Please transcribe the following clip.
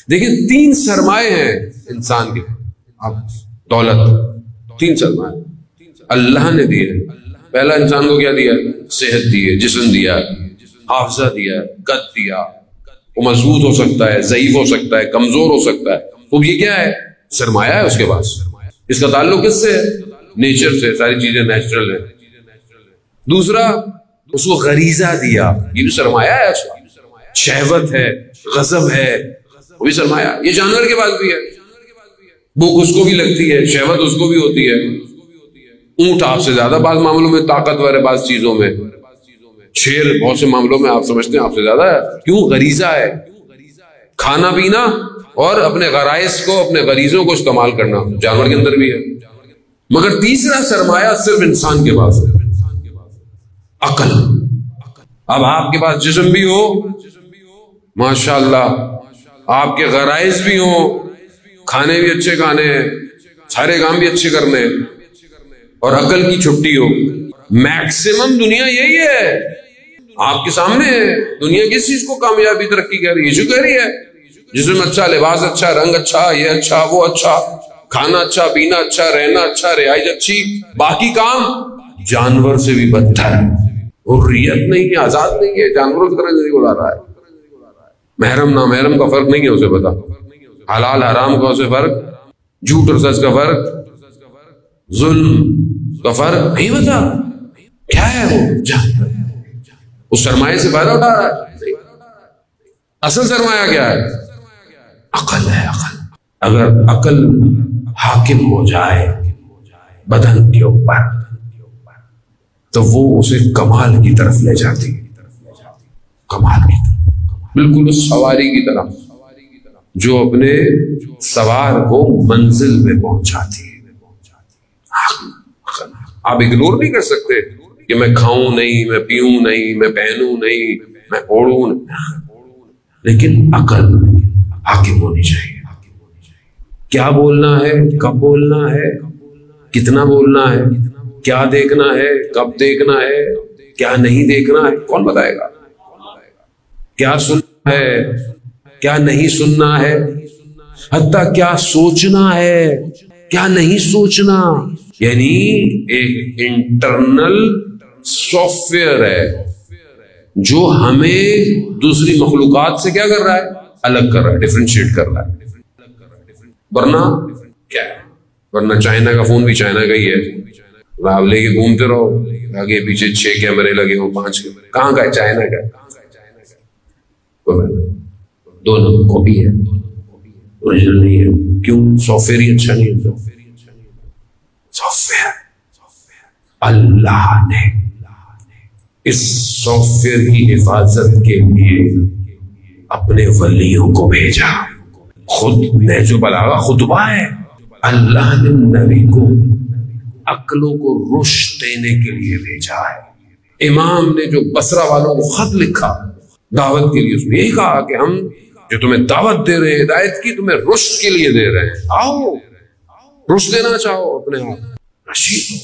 دیکھیں 3 سرمائے ہیں انسان کے، اب دولت 3 سرمائے اللہ نے دیے۔ پہلا انسان کو کیا دیا؟ صحت دی ہے، جسم دیا، حافظہ دیا، قد دیا، وہ مضبوط ہو سکتا ہے، ضعیف ہو سکتا ہے، کمزور ہو سکتا ہے، وہ یہ کیا ہے؟ سرمایہ ہے اس کے پاس۔ اس کا تعلق کس سے ہے؟ نیچر سے، ساری چیزیں نیچرل ہیں۔ دوسرا اس کو غریزہ دیا، یہ بھی سرمایہ ہے اس کا، شہوت ہے، غضب ہے، وہ بھی سرمایہ۔ یہ جانور کے پاس بھی ہے، بھوک اس کو بھی لگتی ہے، شہوت اس کو بھی ہوتی ہے۔ اونٹ آپ سے زیادہ بعض معاملوں میں طاقتور ہے، بعض چیزوں میں۔ شیر بہت سے معاملوں میں آپ سمجھتے ہیں آپ سے زیادہ ہے، کیوں؟ غریزہ ہے، کھانا پینا اور اپنے غرائز کو، اپنے غریزوں کو استعمال کرنا جانور کے اندر بھی ہے۔ مگر تیسرا سرمایہ صرف انسان کے پاس ہے، عقل۔ اب آپ کے پاس جسم بھی ہو ماشاءاللہ، آپ کے غرائز بھی ہوں، کھانے بھی اچھے کھانے ہیں، سارے کام بھی اچھے کرنے ہیں، اور عقل کی چھٹی ہو۔ میکسیمم دنیا یہی ہے آپ کے سامنے ہے۔ دنیا کس چیز کو کامیابی ترقی کر رہی ہے؟ جو کہہ رہی ہے جسم اچھا، لباس اچھا، رنگ اچھا، یہ اچھا، وہ اچھا، کھانا اچھا، پینا اچھا، رہنا اچھا، رہائش اچھی، باقی کام جانور سے بھی بدتر۔ حریت نہیں ہے، آزاد نہیں ہے، جانوروں کی طرح زندگی گزار رہا ہے۔ محرم نامحرم کا فرق نہیں ہے اسے پتا، حلال حرام کا اسے فرق، جھوٹ اور سچ کا فرق، ظلم کا فرق نہیں پتا۔ کیا ہے وہ؟ جانور اس سرمایہ سے فائدہ اٹھا رہا ہے۔ اصل سرمایہ کیا ہے؟ عقل ہے، عقل۔ اگر عقل حاکم ہو جائے بدن کے اوپر تو وہ اسے کمال کی طرف لے جاتی ہے، کمال کی طرف، بالکل اس سواری کی طرح جو اپنے سوار کو منزل میں پہنچاتی ہے۔ آپ اگنور نہیں کر سکتے کہ میں کھاؤں نہیں، میں پیوں نہیں، میں پہنوں نہیں، میں اوڑھوں نہیں، لیکن عقل حاکم ہونی چاہیے۔ کیا بولنا ہے، کب بولنا ہے، کتنا بولنا ہے، کیا دیکھنا ہے، کب دیکھنا ہے، کیا نہیں دیکھنا ہے، کون بتائے گا؟ کیا سننا ہے، کیا نہیں سننا ہے، حتیٰ کیا سوچنا ہے، کیا نہیں سوچنا۔ یعنی ایک انٹرنل سافٹ ویئر ہے جو ہمیں دوسری مخلوقات سے کیا کر رہا ہے؟ الگ کر رہا ہے، ڈیفرینشیٹ کر رہا ہے۔ ورنہ کیا ہے؟ ورنہ چائنا کا فون بھی چائنا کا ہی ہے، آپ لے کے گھومتے رہو، آگے پیچھے 6 کیمرے لگے ہوں، 5 کیمرے، کہاں کا ہے؟ چائنا کا ہے۔ دونوں کاپی ہے، اوریجنل نہیں ہے۔ کیوں؟ سافٹ ویئر ہی اچھا نہیں ہے۔ سافٹ ویئر اللہ نے اس سافٹ ویئر کی حفاظت کے لیے اپنے ولیوں کو بھیجا۔ خود نہج البلاغہ خطبہ ہے، اللہ نے نبی کو عقلوں کو رشد دینے کے لیے بھیجا ہے۔ امام نے جو بصرہ والوں کو خط لکھا دعوت کے لیے، اس میں یہی کہا کہ ہم جو تمہیں دعوت دے رہے ہیں، ہدایت کی، تمہیں رشد کے لیے دے رہے ہیں، آؤ رشد دینا چاہو، اپنے آپ رشید ہو۔